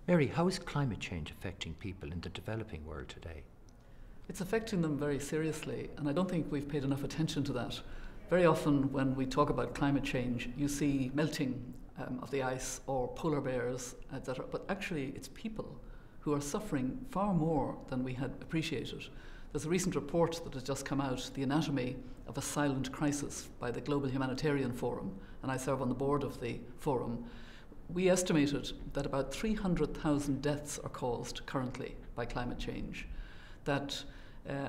Mary, how is climate change affecting people in the developing world today? It's affecting them very seriously, and I don't think we've paid enough attention to that. Very often when we talk about climate change, you see melting of the ice or polar bears, etc. But actually it's people who are suffering far more than we had appreciated. There's a recent report that has just come out, The Anatomy of a Silent Crisis, by the Global Humanitarian Forum, and I serve on the board of the forum. We estimated that about 300,000 deaths are caused currently by climate change, that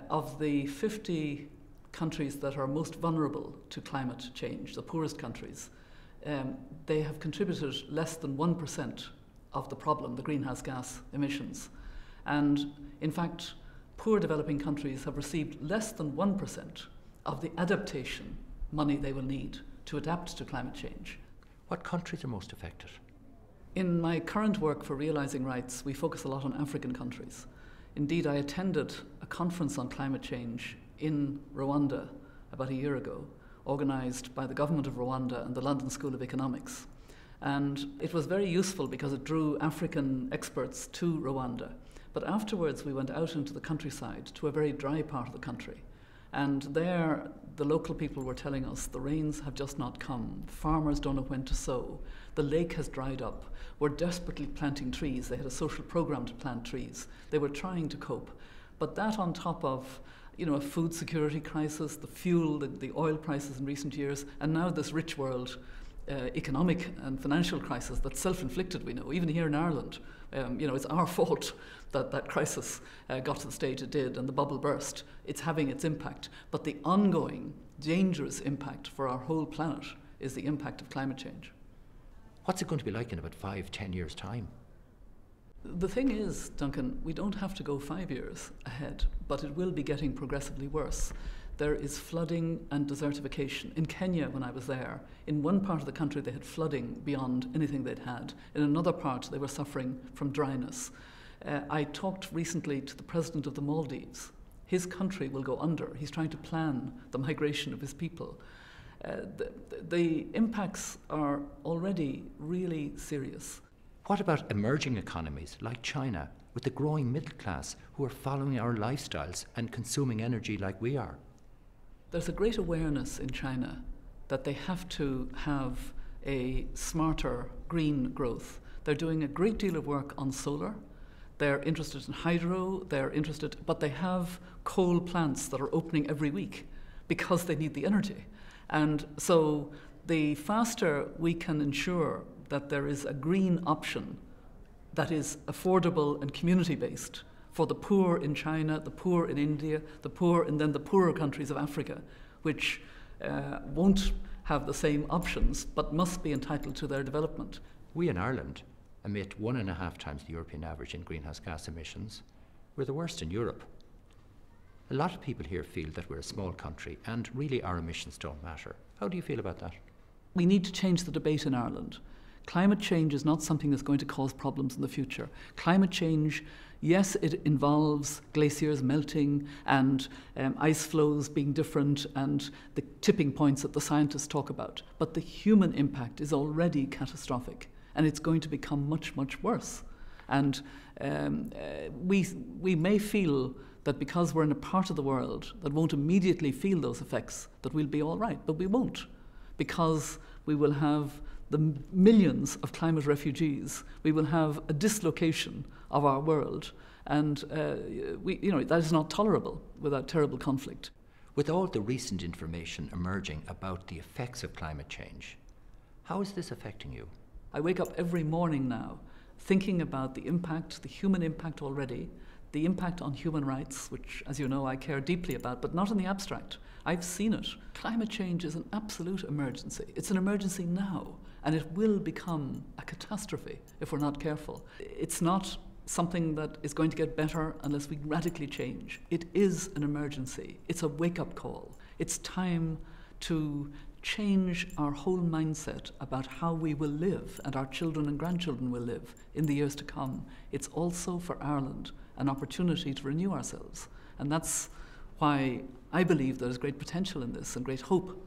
of the 50 countries that are most vulnerable to climate change, the poorest countries, they have contributed less than 1% of the problem, the greenhouse gas emissions. And in fact, poor developing countries have received less than 1% of the adaptation money they will need to adapt to climate change. What countries are most affected? In my current work for Realising Rights, we focus a lot on African countries. Indeed, I attended a conference on climate change in Rwanda about a year ago, organised by the government of Rwanda and the London School of Economics. And it was very useful because it drew African experts to Rwanda. But afterwards, we went out into the countryside to a very dry part of the country. And there, the local people were telling us the rains have just not come. Farmers don't know when to sow. The lake has dried up. We're desperately planting trees. They had a social program to plant trees. They were trying to cope. But that on top of, a food security crisis, the fuel, the oil prices in recent years, and now this rich world economic and financial crisis that's self-inflicted, we know. Even here in Ireland, it's our fault that that crisis got to the stage it did and the bubble burst. It's having its impact. But the ongoing, dangerous impact for our whole planet is the impact of climate change. What's it going to be like in about 5-10 years' time? The thing is, Duncan, we don't have to go 5 years ahead, but it will be getting progressively worse. There is flooding and desertification. In Kenya, when I was there, in one part of the country they had flooding beyond anything they'd had. In another part they were suffering from dryness. I talked recently to the president of the Maldives. His country will go under. He's trying to plan the migration of his people. The impacts are already really serious. What about emerging economies like China, with the growing middle class who are following our lifestyles and consuming energy like we are? There's a great awareness in China that they have to have a smarter green growth. They're doing a great deal of work on solar. They're interested in hydro, but they have coal plants that are opening every week because they need the energy. And so the faster we can ensure that there is a green option that is affordable and community-based for the poor in China, the poor in India, the poor, and then the poorer countries of Africa, which won't have the same options but must be entitled to their development. We in Ireland emit 1.5 times the European average in greenhouse gas emissions. We're the worst in Europe. A lot of people here feel that we're a small country and really our emissions don't matter. How do you feel about that? We need to change the debate in Ireland. Climate change is not something that's going to cause problems in the future. Climate change, yes, it involves glaciers melting and ice flows being different and the tipping points that the scientists talk about. But the human impact is already catastrophic and it's going to become much, much worse. And we may feel that because we're in a part of the world that won't immediately feel those effects, that we'll be all right, but we won't, because we will have the millions of climate refugees. We will have a dislocation of our world, and that is not tolerable without terrible conflict. With all the recent information emerging about the effects of climate change, how is this affecting you? I wake up every morning now thinking about the impact, the human impact already, the impact on human rights, which, as you know, I care deeply about, but not in the abstract. I've seen it. Climate change is an absolute emergency. It's an emergency now, and it will become a catastrophe if we're not careful. It's not something that is going to get better unless we radically change. It is an emergency. It's a wake-up call. It's time to change our whole mindset about how we will live and our children and grandchildren will live in the years to come. It's also for Ireland an opportunity to renew ourselves. And that's why I believe there's great potential in this and great hope.